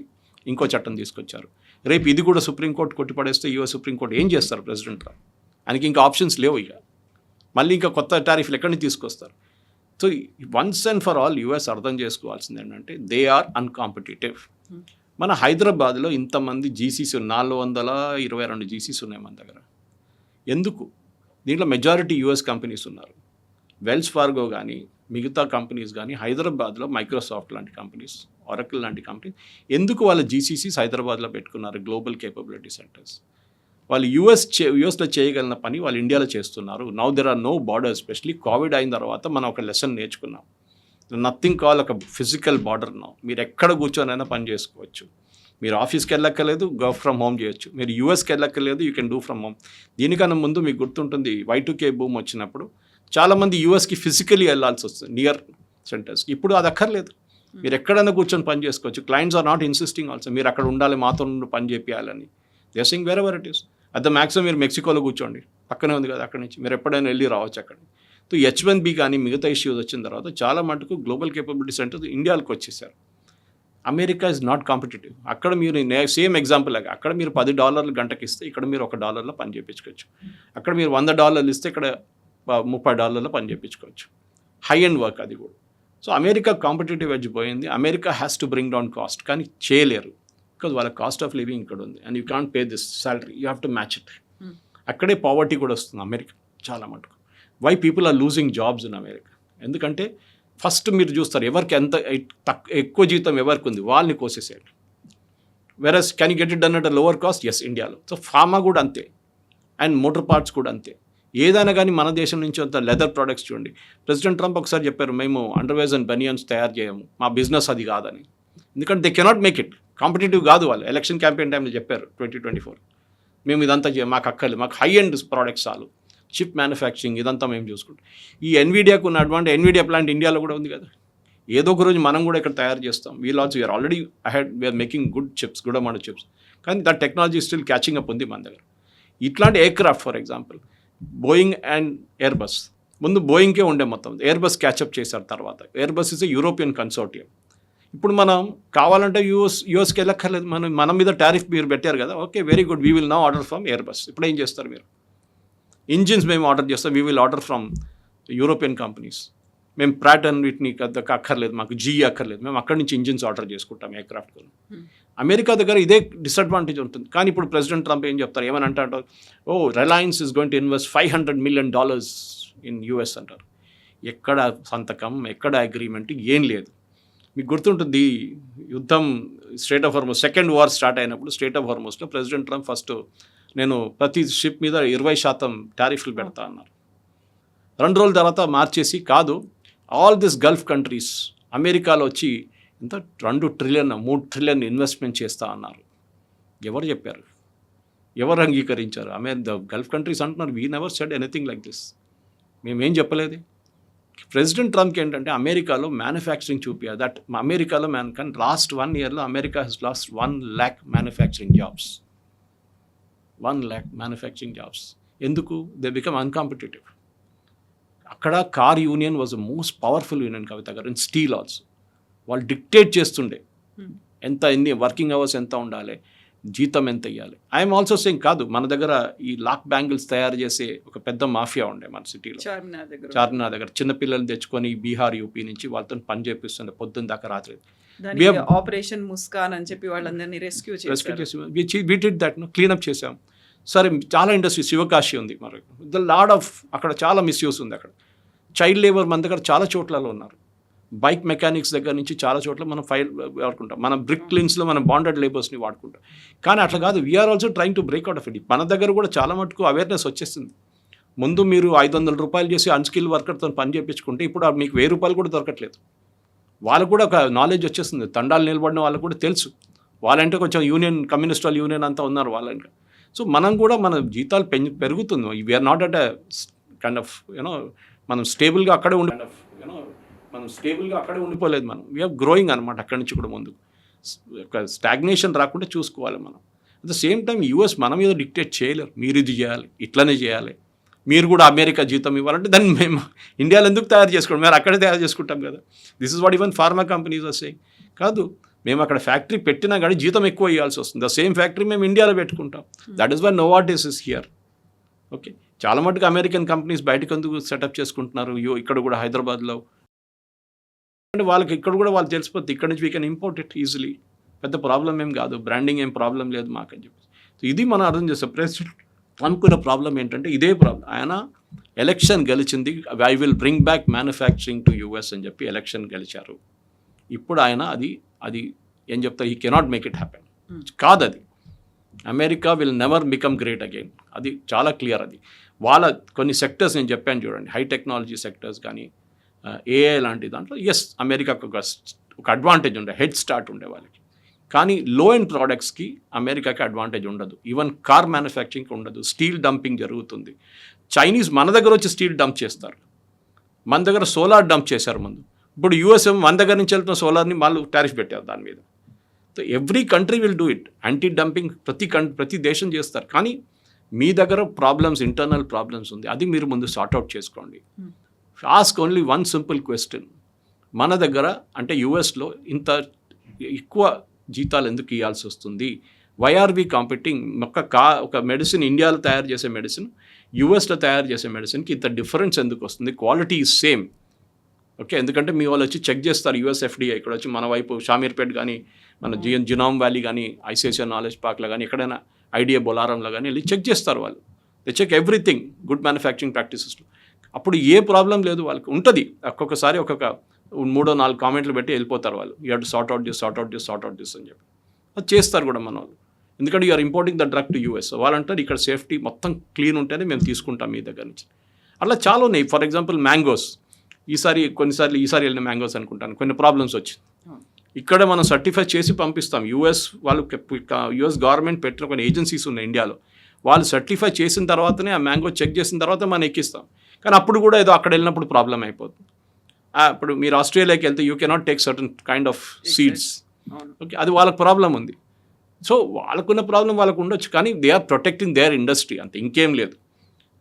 ఇంకో చట్టం తీసుకొచ్చారు. రేపు ఇది కూడా సుప్రీంకోర్టు కొట్టిపడేస్తే యూఎస్ సుప్రీంకోర్టు ఏం చేస్తారు ప్రెసిడెంట్? ఆయనకి ఇంకా ఆప్షన్స్ లేవు, ఇక మళ్ళీ ఇంకా కొత్త టారిఫ్లు ఎక్కడి నుంచి తీసుకొస్తారు? So once and for all US అర్థం చేసుకోవాల్సింది ఏంటంటే దే ఆర్ అన్కాంపిటేటివ్. మన హైదరాబాద్లో ఇంతమంది జీసీసీ 422 జీసీసీ ఉన్నాయి మన దగ్గర. ఎందుకు? దీంట్లో మెజారిటీ యూఎస్ కంపెనీస్ ఉన్నారు. వెల్స్ ఫార్గో కానీ మిగతా కంపెనీస్ కానీ హైదరాబాద్లో మైక్రోసాఫ్ట్ లాంటి కంపెనీస్, ఒరాకిల్ లాంటి కంపెనీస్ ఎందుకు వాళ్ళ జీసీసీస్ హైదరాబాద్లో పెట్టుకున్నారు? Global capability centres. వాళ్ళు యూఎస్లో చేయగలిగిన పని వాళ్ళు ఇండియాలో చేస్తున్నారు. Now there are no border. Especially COVID అయిన తర్వాత మనం ఒక లెసన్ నేర్చుకున్నాం, నథింగ్ కాల్ ఒక ఫిజికల్ బార్డర్. నౌ మీరు ఎక్కడ కూర్చొనైనా పని చేసుకోవచ్చు. మీరు ఆఫీస్కి వెళ్ళక్కర్లేదు, వర్క్ ఫ్రమ్ హోమ్ చేయొచ్చు. మీరు యూఎస్కి వెళ్ళక్కర్లేదు, you can do from home. దీనికన్నా ముందు మీకు గుర్తుంటుంది Y2K బూమ్ వచ్చినప్పుడు చాలామంది యూఎస్కి ఫిజికలీ వెళ్ళాల్సి వస్తుంది నియర్ సెంటర్స్కి. ఇప్పుడు అది అక్కర్లేదు, మీరు ఎక్కడైనా కూర్చొని పని చేసుకోవచ్చు. Clients are not insisting also మీరు అక్కడ ఉండాలి, మాతో పని చేయాలని. They are saying wherever it is. At the maximum మీరు మెక్సికోలో కూర్చోండి, పక్కనే ఉంది కదా, అక్కడి నుంచి మీరు ఎప్పుడైనా వెళ్ళి రావచ్చు అక్కడ. సో H1B కానీ మిగతా ఇష్యూస్ వచ్చిన తర్వాత చాలా మటుకు గ్లోబల్ కేపబిలిటీ సెంటర్స్ ఇండియాకి వచ్చేసారు. America is not competitive. అక్కడ మీరు సేమ్ ఎగ్జాంపుల్ లాగా అక్కడ మీరు $10 గంటకి ఇస్తే ఇక్కడ మీరు $1 పని చేయించుకోవచ్చు. అక్కడ మీరు $100 ఇస్తే ఇక్కడ $30 పని చేయించుకోవచ్చు. హై అండ్ వర్క్ అది కూడా. సో అమెరికా కాంపిటేటివ్ ఎడ్జ్ పోయింది. America has to bring down cost, కానీ చేయలేరు. బికాజ్ వాళ్ళ కాస్ట్ ఆఫ్ లివింగ్ ఇక్కడ ఉంది and you can't pay this salary, you have to match it. అక్కడే పావర్టీ కూడా వస్తుంది అమెరికా చాలా మటుకు. Why people are losing jobs in America? ఎందుకంటే ఫస్ట్ మీరు చూస్తారు ఎవరికి ఎంత ఎక్కువ జీతం ఎవరికి ఉంది వాళ్ళని కోసేసేయండి. Versus can you get it done at a lower caste? Yes, ఇండియాలో. సో ఫార్మా కూడా అంతే అండ్ మోటార్ పార్ట్స్ కూడా అంతే. ఏదైనా కానీ మన దేశం నుంచి అంత లెదర్ ప్రోడక్ట్స్ చూడండి. ప్రెసిడెంట్ ట్రంప్ ఒకసారి చెప్పారు, మేము అండర్వేర్స్ అండ్ బనియన్స్ తయారు చేయము, మా బిజినెస్ అది కాదని. ఎందుకంటే they cannot make it, competitive కాదు. వాళ్ళు ఎలక్షన్ క్యాంపెయిన్ టైంలో చెప్పారు 2024 మేము ఇదంతా మాకు అక్కర్లేదు, మాకు హై ఎండ్ ప్రోడక్ట్స్ చాలు, చిప్ మ్యానుఫ్యాక్చరింగ్ ఇదంతా మేము చూసుకుంటాం. ఈ ఎన్విడియాకు ఉన్న అడ్వాంటేజ్, ఎన్విడియా ప్లాంట్ ఇండియాలో కూడా ఉంది కదా, ఏదో ఒక రోజు మనం కూడా ఇక్కడ తయారు చేస్తాం. We'll also we're already ahead, we're making good chips, good amount chips. కానీ that technology still catching up ఉంది మన దగ్గర. ఇట్లాంటి aircraft for example Boeing and Airbus, ముందు బోయింగ్కే ఉండే మొత్తం, ఎయిర్బస్ క్యాచప్ చేశారు తర్వాత. Airbus is a European consortium. ఇప్పుడు మనం కావాలంటే యూఎస్కి వెళ్ళక్కర్లేదు, మన మీద టారిఫ్ మీరు పెట్టారు కదా, okay very good, we will now order from Airbus. ఇప్పుడు ఏం చేస్తారు మీరు? ఇంజిన్స్ మేము ఆర్డర్ చేస్తాం, we will order from European companies. మేము ప్రాట్ అండ్ వీటిని అక్కర్లేదు, మాకు GE అక్కర్లేదు, మేము అక్కడి నుంచి ఇంజిన్స్ ఆర్డర్ చేసుకుంటాం ఎయిర్క్రాఫ్ట్. అమెరికా దగ్గర ఇదే డిసడ్వాంటేజ్ ఉంటుంది. కానీ ఇప్పుడు ప్రెసిడెంట్ ట్రంప్ ఏం చెప్తారు, ఏమని అంటారు, ఓ Reliance is going to invest $500 million in US అంటారు. ఎక్కడ సంతకం, ఎక్కడ అగ్రిమెంట్, ఏం లేదు. మీకు గుర్తుంటుంది యుద్ధం strait of Hormuz, second war start అయినప్పుడు స్ట్రేట్ ఆఫ్ హార్మోస్లో ప్రెసిడెంట్ ట్రంప్ ఫస్ట్ నేను ప్రతి షిప్ మీద 20% టారిఫ్లు పెడతా అన్నారు. 2 రోజుల తర్వాత మార్చేసి కాదు, ఆల్ దిస్ గల్ఫ్ కంట్రీస్ అమెరికాలో వచ్చి ఎంత 2 ట్రిలియన్ 3 ట్రిలియన్ ఇన్వెస్ట్మెంట్ చేస్తా అన్నారు. ఎవరు చెప్పారు? ఎవరు అంగీకరించారు? ద గల్ఫ్ కంట్రీస్ అంటున్నారు, we never said anything like this. మేమేం చెప్పలేదు. ప్రెసిడెంట్ ట్రంప్కి ఏంటంటే అమెరికాలో మ్యానుఫ్యాక్చరింగ్ చూపించారు. దట్ అమెరికాలో కానీ లాస్ట్ 1 yearలో America has lost 1 lakh manufacturing jobs. 1 lakh manufacturing jobs. ఎందుకు? They become uncompetitive. అక్కడ car union was the most powerful union Kavitha garu, in steel also. వాళ్ళు డిక్టేట్ చేస్తుండే ఎన్ని వర్కింగ్ అవర్స్ ఎంత ఉండాలి, జీతం ఎంత ఇవ్వాలి. ఐఎమ్ ఆల్సో సేయింగ్ కాదు, మన దగ్గర ఈ లాక్ బ్యాంగిల్స్ తయారు చేసే ఒక పెద్ద మాఫియా ఉండే మన సిటీలో, చార్మినార్ దగ్గర. చిన్నపిల్లలు తెచ్చుకొని బీహార్, యూపీ నుంచి వాళ్ళతో పని చేపిస్తుండే పొద్దున్న దాకా రాత్రి. ఆపరేషన్ ముస్కాన్ అని చెప్పి వాళ్ళందరినీ రెస్క్యూ చేసి వి డిడ్ దట్, క్లీనప్ చేసాం. సరే, చాలా ఇండస్ట్రీ, శివకాశి ఉంది, మరి ద లాడ్ ఆఫ్ అక్కడ చాలా మిస్యూస్ ఉంది. అక్కడ చైల్డ్ లేబర్ మన దగ్గర చాలా చోట్లలో ఉన్నారు. బైక్ మెకానిక్స్ దగ్గర నుంచి చాలా చోట్ల మనం ఫైల్ వాడుకుంటాం. మన బ్రిక్ క్లీన్స్లో మనం బాండెడ్ లేబర్స్ని వాడుకుంటాం. కానీ అట్లా కాదు, we're also trying to break out of it. మన దగ్గర కూడా చాలా మటుకు అవేర్నెస్ వచ్చేస్తుంది. ముందు మీరు $500 చేసి అన్స్కిల్ వర్కర్తో పని చేయించుకుంటే ఇప్పుడు మీకు $1000 కూడా దొరకట్లేదు. వాళ్ళకు కూడా ఒక నాలెడ్జ్ వచ్చేస్తుంది. తండాలు నిలబడిన వాళ్ళకు కూడా తెలుసు. వాళ్ళంటే కొంచెం యూనియన్, కమ్యూనిస్ట్ వాళ్ళ యూనియన్ అంతా ఉన్నారు వాళ్ళంటే. సో మనం కూడా మన జీతాలు పెరుగుతుంది. We're not at a kind of మనం స్టేబుల్గా అక్కడే ఉండి మనం స్టేబుల్గా అక్కడే ఉండిపోలేదు, మనం వీఆర్ గ్రోయింగ్ అనమాట. అక్కడి నుంచి కూడా ముందు ఒక స్టాగ్నేషన్ రాకుండా చూసుకోవాలి మనం. At the same time US మన మీద డిక్టేట్ చేయలేరు, మీరు ఇది చేయాలి, ఇట్లనే చేయాలి, మీరు కూడా అమెరికా జీతం ఇవ్వాలంటే దాన్ని మేము ఇండియాలో ఎందుకు తయారు చేసుకోండి, మేము అక్కడే తయారు చేసుకుంటాం కదా. This is what even pharma companies are saying. కాదు, మేము అక్కడ ఫ్యాక్టరీ పెట్టినా కానీ జీతం ఎక్కువ ఇవ్వాల్సి వస్తుంది. ద సేమ్ ఫ్యాక్టరీ మేము ఇండియాలో పెట్టుకుంటాం. That is why Novartis is here. Okay, చాలా మటుకు అమెరికన్ కంపెనీస్ బయటకు ఎందుకు సెటప్ చేసుకుంటున్నారు, ఇక్కడ కూడా హైదరాబాద్లో, అంటే వాళ్ళకి ఇక్కడ కూడా వాళ్ళు తెలిసిపోతుంది, ఇక్కడ నుంచి we can import it easily, పెద్ద ప్రాబ్లం ఏం కాదు, బ్రాండింగ్ ఏం ప్రాబ్లం లేదు మాకని చెప్పి. సో ఇది మనం అర్థం చేస్తాం. ప్రెసిడెంట్ అనుకున్న ప్రాబ్లం ఏంటంటే ఇదే ప్రాబ్లం. ఆయన ఎలక్షన్ గెలిచింది, I will bring back manufacturing to US అని చెప్పి ఎలక్షన్ గెలిచారు. ఇప్పుడు ఆయన అది ఏం చెప్తారు, he cannot make it happen. కాదు, అది America will never become great again, అది చాలా క్లియర్. అది వాళ్ళ కొన్ని సెక్టర్స్ నేను చెప్పాను చూడండి, హై టెక్నాలజీ సెక్టర్స్ కానీ ఏఐ లాంటి దాంట్లో ఎస్ అమెరికాకు ఒక అడ్వాంటేజ్ ఉండే, హెడ్ స్టార్ట్ ఉండే వాళ్ళకి. కానీ లో ఎండ్ ప్రోడక్ట్స్కి అమెరికాకి అడ్వాంటేజ్ ఉండదు. ఈవెన్ కార్ మ్యానుఫ్యాక్చరింగ్కి ఉండదు. స్టీల్ డంపింగ్ జరుగుతుంది. చైనీస్ మన దగ్గర వచ్చి స్టీల్ డంప్ చేస్తారు, మన దగ్గర సోలార్ డంప్ చేశారు ముందు. ఇప్పుడు యూఎస్ఏ మన దగ్గర నుంచి వెళ్తున్న సోలార్ని వాళ్ళు టారిఫ్ పెట్టారు దాని మీద. So every country will do it. Anti dumping ప్రతి దేశం చేస్తారు. కానీ మీ దగ్గర ప్రాబ్లమ్స్, ఇంటర్నల్ ప్రాబ్లమ్స్ ఉంది, అది మీరు ముందు సార్ట్అవుట్ చేసుకోండి. Ask only one simple question, మన దగ్గర అంటే యూఎస్లో ఇంత ఎక్కువ జీతాలు ఎందుకు ఇవ్వాల్సి వస్తుంది, వైఆర్వి కాంపిటింగ్, ఒక మెడిసిన్ ఇండియాలో తయారు చేసే మెడిసిన్ యూఎస్లో తయారు చేసే మెడిసిన్కి ఇంత డిఫరెన్స్ ఎందుకు వస్తుంది, క్వాలిటీ ఈజ్ సేమ్. ఓకే, ఎందుకంటే మీ వాళ్ళు వచ్చి చెక్ చేస్తారు, యూఎస్ ఎఫ్డిఐ ఇక్కడ వచ్చి మన వైపు షామీర్పేట్ కానీ మన జినామ్ వ్యాలీ కానీ ఐసిఐసిఐ నాలెడ్జ్ పార్క్లో కానీ ఎక్కడైనా ఐడియా బొలారంలో కానీ వెళ్ళి చెక్ చేస్తారు వాళ్ళు. They check everything, good manufacturing ప్రాక్టీసెస్లో. అప్పుడు ఏ ప్రాబ్లం లేదు వాళ్ళకి. ఉంటుంది ఒక్కొక్కసారి 3-4 కామెంట్లు పెట్టి వెళ్ళిపోతారు వాళ్ళు, you have to sort out this అని చెప్పి. అది చేస్తారు కూడా మన వాళ్ళు, ఎందుకంటే you're importing the drug to US. వాళ్ళంటారు ఇక్కడ సేఫ్టీ మొత్తం క్లీన్ ఉంటేనే మేము తీసుకుంటాం మీ దగ్గర నుంచి. అలా చాలా ఉన్నాయి. ఫర్ ఎగ్జాంపుల్ మ్యాంగోస్, కొన్నిసార్లు ఈసారి వెళ్ళిన మ్యాంగోస్ అనుకుంటాను కొన్ని ప్రాబ్లమ్స్ వచ్చింది. ఇక్కడ మనం సర్టిఫై చేసి పంపిస్తాం. యూఎస్ గవర్నమెంట్ పెట్టిన కొన్ని ఏజెన్సీస్ ఉన్నాయి ఇండియాలో, వాళ్ళు సర్టిఫై చేసిన తర్వాతనే ఆ మ్యాంగో చెక్ చేసిన తర్వాత మనం ఎక్కిస్తాం. కానీ అప్పుడు కూడా ఏదో అక్కడ వెళ్ళినప్పుడు ప్రాబ్లం అయిపోతుంది. ఇప్పుడు మీరు ఆస్ట్రేలియాకి వెళ్తే you cannot take certain kind of seeds. Okay, అది వాళ్ళకి ప్రాబ్లం ఉంది. సో వాళ్ళకున్న ప్రాబ్లం వాళ్ళకు ఉండొచ్చు, కానీ they are protecting their industry, అంతే, ఇంకేం లేదు.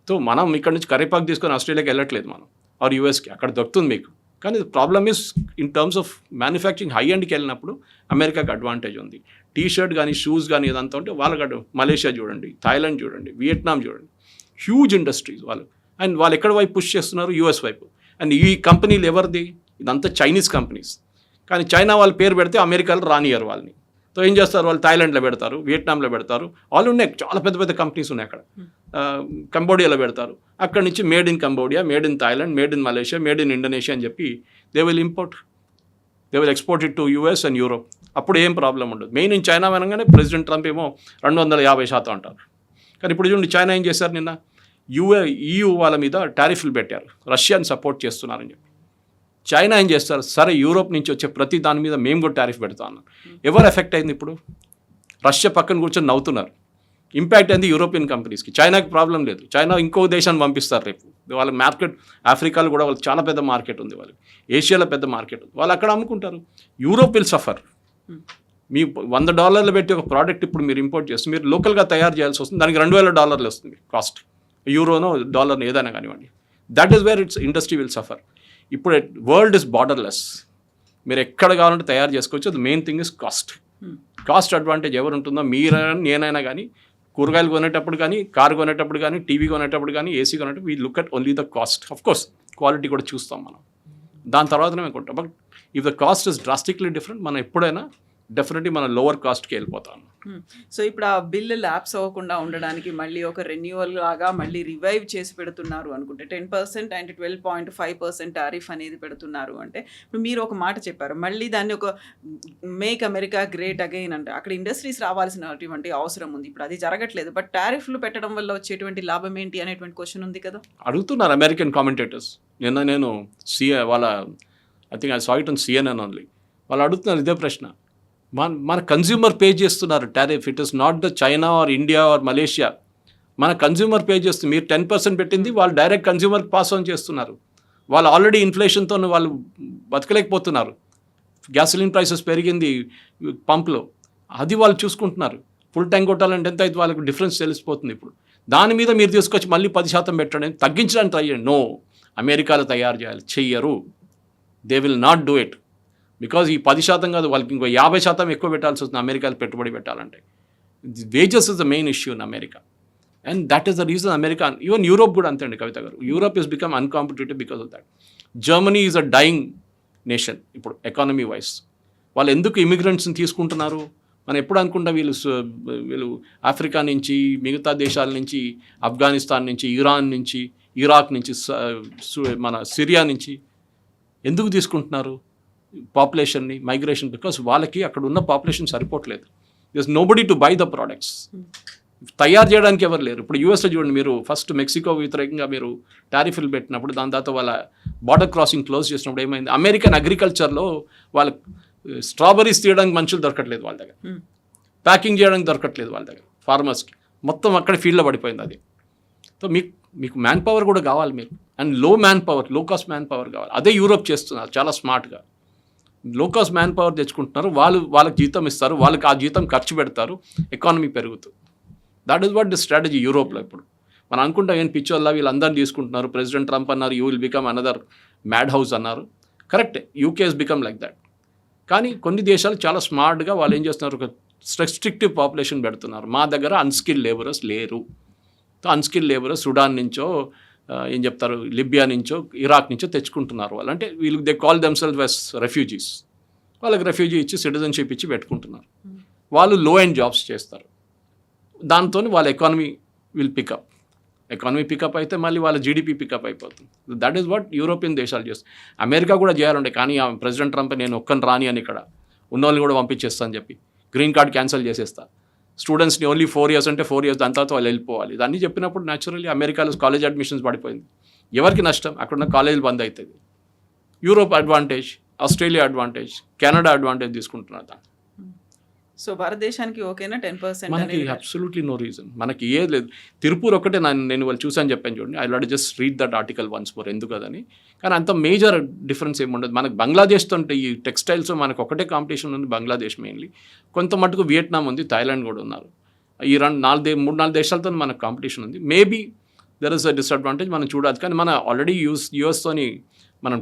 సో మనం ఇక్కడ నుంచి కరివేపాకు తీసుకొని ఆస్ట్రేలియాకి వెళ్ళట్లేదు మనం, ఆర్ యూఎస్కి, అక్కడ దొరుకుతుంది మీకు. కానీ problem is in terms of manufacturing high ఎండ్కి వెళ్ళినప్పుడు అమెరికాకి అడ్వాంటేజ్ ఉంది. టీ షర్ట్ కానీ షూస్ కానీ ఇదంతా ఉంటే వాళ్ళకి మలేషియా చూడండి, థాయిలాండ్ చూడండి, వియట్నాం చూడండి, హ్యూజ్ ఇండస్ట్రీస్ వాళ్ళు. అండ్ వాళ్ళు ఎక్కడ వైపు పుష్ చేస్తున్నారు, యూఎస్ వైపు. అండ్ ఈ కంపెనీలు ఎవరిది, ఇదంతా చైనీస్ కంపెనీస్. కానీ చైనా వాళ్ళ పేరు పెడితే అమెరికాలో రానియరు వాళ్ళని. సో ఏం చేస్తారు, వాళ్ళు థాయిలాండ్లో పెడతారు, వియట్నాంలో పెడతారు, వాళ్ళు ఉన్నాయి, చాలా పెద్ద పెద్ద కంపెనీస్ ఉన్నాయి అక్కడ. కంబోడియాలో పెడతారు, అక్కడ నుంచి made in Cambodia, made in Thailand, made in Malaysia, made in Indonesia అని చెప్పి they will export it to US and Europe. అప్పుడు ఏం ప్రాబ్లం ఉండదు. మెయిన్ ఇన్ చైనా అనగానే ప్రెసిడెంట్ ట్రంప్ ఏమో 250% అంటారు. కానీ ఇప్పుడు చూడండి, చైనా ఏం చేశారు, నిన్న EU వాళ్ళ మీద టారిఫ్లు పెట్టారు, రష్యాని సపోర్ట్ చేస్తున్నారని చెప్పి. చైనా ఏం చేస్తారు, సరే యూరోప్ నుంచి వచ్చే ప్రతి దాని మీద మేము కూడా టారిఫ్ పెడతా అన్నారు. ఎవరు ఎఫెక్ట్ అయింది ఇప్పుడు, రష్యా పక్కన కూర్చొని నవ్వుతున్నారు. ఇంపాక్ట్ అయింది యూరోపియన్ కంపెనీస్కి. చైనాకి ప్రాబ్లం లేదు, చైనా ఇంకో దేశాన్ని పంపిస్తారు రేపు. వాళ్ళ మార్కెట్ ఆఫ్రికాలో కూడా వాళ్ళకి చాలా పెద్ద మార్కెట్ ఉంది, వాళ్ళకి ఏషియాలో పెద్ద మార్కెట్ ఉంది, వాళ్ళు అక్కడ అమ్ముకుంటారు. Europe will suffer. మీ $100 పెట్టి ఒక ప్రోడక్ట్ ఇప్పుడు మీరు ఇంపోర్ట్ చేస్తే మీరు లోకల్గా తయారు చేయాల్సి వస్తుంది, దానికి $2,000 వస్తుంది కాస్ట్, యూరోనో డాలర్నో ఏదైనా కానివ్వండి. That is where it's industry will suffer. ఇప్పుడు వరల్డ్ ఇస్ బార్డర్లెస్, మీరు ఎక్కడ కావాలంటే తయారు చేసుకోవచ్చు. అది main thing is cost advantage ఎవరు ఉంటుందో, మీరైనా నేనైనా కానీ, కూరగాయలు కొనేటప్పుడు కానీ, కారు కొనేటప్పుడు కానీ, టీవీ కొనేటప్పుడు కానీ, ఏసీ కొనేటప్పుడు we look at only the cost. Of course quality కూడా చూస్తాం మనం, దాని తర్వాతనే మేము కొంటాం. But if the cost is drastically different, మనం ఎప్పుడైనా డెఫినెట్లీ మనం లోవర్ కాస్ట్కి వెళ్ళిపోతాము. సో ఇప్పుడు ఆ బిల్లు ల్యాప్స్ అవ్వకుండా ఉండడానికి మళ్ళీ ఒక రెన్యువల్ లాగా మళ్ళీ రివైవ్ చేసి పెడుతున్నారు అనుకుంటే 10% అండ్ 12.5% టారిఫ్ అనేది పెడుతున్నారు అంటే, ఇప్పుడు మీరు ఒక మాట చెప్పారు, మళ్ళీ దాన్ని ఒక మేక్ అమెరికా గ్రేట్ అగైన్ అంటే అక్కడ ఇండస్ట్రీస్ రావాల్సినటువంటి అవసరం ఉంది. ఇప్పుడు అది జరగట్లేదు, బట్ టారిఫ్లు పెట్టడం వల్ల వచ్చేటువంటి లాభం ఏంటి అనేటువంటి క్వశ్చన్ ఉంది కదా. అడుగుతున్నారు అమెరికన్ కామెంటేటర్స్. నేను వాళ్ళ I think I saw it on CNN only. వాళ్ళు అడుగుతున్నారు ఇదే ప్రశ్న. మన కన్జ్యూమర్ పే చేస్తున్నారు tariff. It is not the China or India or Malaysia. మన కన్జ్యూమర్ పే చేస్తుంది. మీరు 10% పెట్టింది వాళ్ళు డైరెక్ట్ కన్జ్యూమర్కి పాస్ ఆన్ చేస్తున్నారు. వాళ్ళు ఆల్రెడీ ఇన్ఫ్లేషన్తో వాళ్ళు బతకలేకపోతున్నారు. గ్యాసోలిన్ ప్రైసెస్ పెరిగింది పంప్లో, అది వాళ్ళు చూసుకుంటున్నారు. ఫుల్ ట్యాంక్ కొట్టాలంటే ఎంత అయితే వాళ్ళకి డిఫరెన్స్ తెలిసిపోతుంది. ఇప్పుడు దాని మీద మీరు తీసుకొచ్చి మళ్ళీ 10% పెట్టండి, తగ్గించడానికి ట్రై చేయండి. నో, అమెరికాలో తయారు చేయాలి, చెయ్యరు. They will not do it. Because ఈ 10% కాదు, వాళ్ళకి ఇంకో 50% ఎక్కువ పెట్టాల్సి వస్తుంది అమెరికాలో పెట్టుబడి పెట్టాలంటే. Wages is the main issue in America, and that is the reason America, even Europe కూడా అంతే అండి Kavitha garu. Europe is become uncompetitive because of that. Germany is a dying nation ఇప్పుడు ఎకానమీ వైజ్. వాళ్ళు ఎందుకు ఇమిగ్రెంట్స్ని తీసుకుంటున్నారు? మనం ఎప్పుడు అనుకుంటాం వీళ్ళు ఆఫ్రికా నుంచి, మిగతా దేశాల నుంచి, ఆఫ్ఘనిస్తాన్ నుంచి, ఇరాన్ నుంచి, ఇరాక్ నుంచి, మన సిరియా నుంచి ఎందుకు తీసుకుంటున్నారు పాపులేషన్ని, మైగ్రేషన్? బికాస్ వాళ్ళకి అక్కడ ఉన్న పాపులేషన్ సరిపోవట్లేదు. This nobody to buy the products. తయారు చేయడానికి ఎవరు లేరు. ఇప్పుడు యూఎస్లో చూడండి, మీరు ఫస్ట్ మెక్సికో వ్యతిరేకంగా మీరు టారిఫ్లు పెట్టినప్పుడు, దాని తర్వాత వాళ్ళ బార్డర్ క్రాసింగ్ క్లోజ్ చేసినప్పుడు ఏమైంది? అమెరికన్ అగ్రికల్చర్లో వాళ్ళ స్ట్రాబెరీస్ తీయడానికి మనుషులు దొరకట్లేదు వాళ్ళ దగ్గర, ప్యాకింగ్ చేయడానికి దొరకట్లేదు వాళ్ళ దగ్గర ఫార్మర్స్కి. మొత్తం అక్కడ ఫీల్డ్లో పడిపోయింది అది. సో మీకు మ్యాన్ పవర్ కూడా కావాలి మీరు, అండ్ లో కాస్ట్ మ్యాన్ పవర్ కావాలి. అదే యూరోప్ చేస్తున్నారు చాలా స్మార్ట్గా. లో కాస్ట్ మ్యాన్ పవర్ తెచ్చుకుంటున్నారు, వాళ్ళకి జీతం ఇస్తారు, వాళ్ళకి ఆ జీతం ఖర్చు పెడతారు, ఎకానమీ పెరుగుతుంది. That is what the strategy యూరోప్లో. ఇప్పుడు మనం అనుకుంటాం ఏం పిచ్చోల్లా వీళ్ళందరూ తీసుకుంటున్నారు. ప్రెసిడెంట్ ట్రంప్ అన్నారు you will become another mad house అన్నారు. కరెక్టే, UK has become like that. కానీ కొన్ని దేశాలు చాలా స్మార్ట్గా వాళ్ళు ఏం చేస్తున్నారు, ఒక రెస్ట్రిక్టివ్ పాపులేషన్ పెడుతున్నారు. మా దగ్గర అన్స్కిల్ లేబరర్స్ లేరు. అన్స్కిల్ లేబరర్స్ సుడాన్ నుంచో ఏం చెప్తారు, లిబియా నుంచో, ఇరాక్ నుంచో తెచ్చుకుంటున్నారు వాళ్ళు. అంటే వీళ్ళకి they call themselves as refugees. వాళ్ళకి రెఫ్యూజీ ఇచ్చి సిటిజన్షిప్ ఇచ్చి పెట్టుకుంటున్నారు. వాళ్ళు లో ఎండ్ జాబ్స్ చేస్తారు. దాంతో వాళ్ళ economy will pick up. Economy pick up అయితే మళ్ళీ వాళ్ళ జీడిపి పికప్ అయిపోతుంది. దట్ ఈస్ వాట్ యూరోపియన్ దేశాలు చేస్తాయి. అమెరికా కూడా చేయాలంటే, కానీ ప్రెసిడెంట్ ట్రంప్ నేను ఒక్కని రాని అని ఇక్కడ ఉన్న వాళ్ళని కూడా పంపించేస్తా అని చెప్పి గ్రీన్ కార్డ్ క్యాన్సిల్ చేసేస్తా, స్టూడెంట్స్ని ఓన్లీ 4 years అంటే 4 years, దాని తర్వాత వాళ్ళు వెళ్ళిపోవాలి. దాన్ని చెప్పినప్పుడు న్యాచురల్లీ అమెరికాలో కాలేజ్ అడ్మిషన్స్ పడిపోయింది. ఎవరికి నష్టం? అక్కడున్న కాలేజీలు బంద్ అవుతుంది. Europe advantage, Australia advantage, Canada advantage తీసుకుంటున్నారు దాన్ని. సో భారతదేశానికి ఓకేనా 10%? మనకి అబ్సల్యూట్లీ నో రీజన్. మనకి ఏది లేదు. తిరుపూర్ ఒకటే నేను వాళ్ళు చూసాను చెప్పాను చూడండి. I lot just read that article once more, ఎందుకు కదని. కానీ అంత మేజర్ డిఫరెన్స్ ఏమి ఉండదు. మనకు బంగ్లాదేశ్తో అంటే ఈ టెక్స్టైల్స్ మనకు ఒకటే కాంపిటీషన్ ఉంది, బంగ్లాదేశ్ మెయిన్లీ. కొంత మటుకు వియట్నాం ఉంది, థాయిలాండ్ కూడా ఉన్నారు. ఈ 3-4 దేశాలతో మనకు కాంపిటీషన్ ఉంది. Maybe there is a disadvantage, మనం చూడాలి. కానీ మన ఆల్రెడీ యూఎస్తోని మనం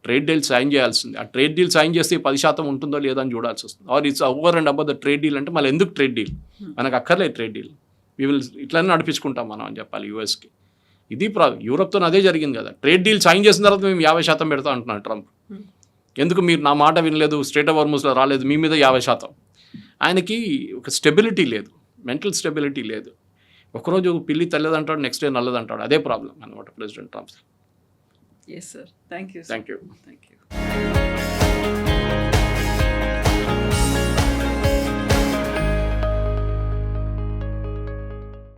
ట్రేడ్ డీల్ సైన్ చేయాల్సింది. ఆ ట్రేడ్ డీల్ సైన్ చేస్తే 10% ఉంటుందో లేదో అని చూడాల్సి వస్తుంది. Or it's over and above the trade deal అంటే మళ్ళీ ఎందుకు ట్రేడ్ డీల్? మనకు అక్కర్లేదు ట్రేడ్ డీల్, ఇట్లనే నడిపించుకుంటాం మనం అని చెప్పాలి యూఎస్కి. ఇది యూరోప్తో అదే జరిగింది కదా. ట్రేడ్ డీల్ సైన్ చేసిన తర్వాత మేము 50% పెడతాం అంటున్నాను ట్రంప్. ఎందుకు మీరు నా మాట వినలేదు, స్ట్రేట్ ఆఫ్ హార్మూజ్లో రాలేదు, మీ మీద 50%. ఆయనకి ఒక స్టెబిలిటీ లేదు, మెంటల్ స్టెబిలిటీ లేదు. ఒకరోజు పిల్లి తెల్లదంటాడు, నెక్స్ట్ డే నల్లదంటాడు. అదే ప్రాబ్లం అనమాట president Trump. Yes, sir. Thank you, sir. Thank you. Thank you.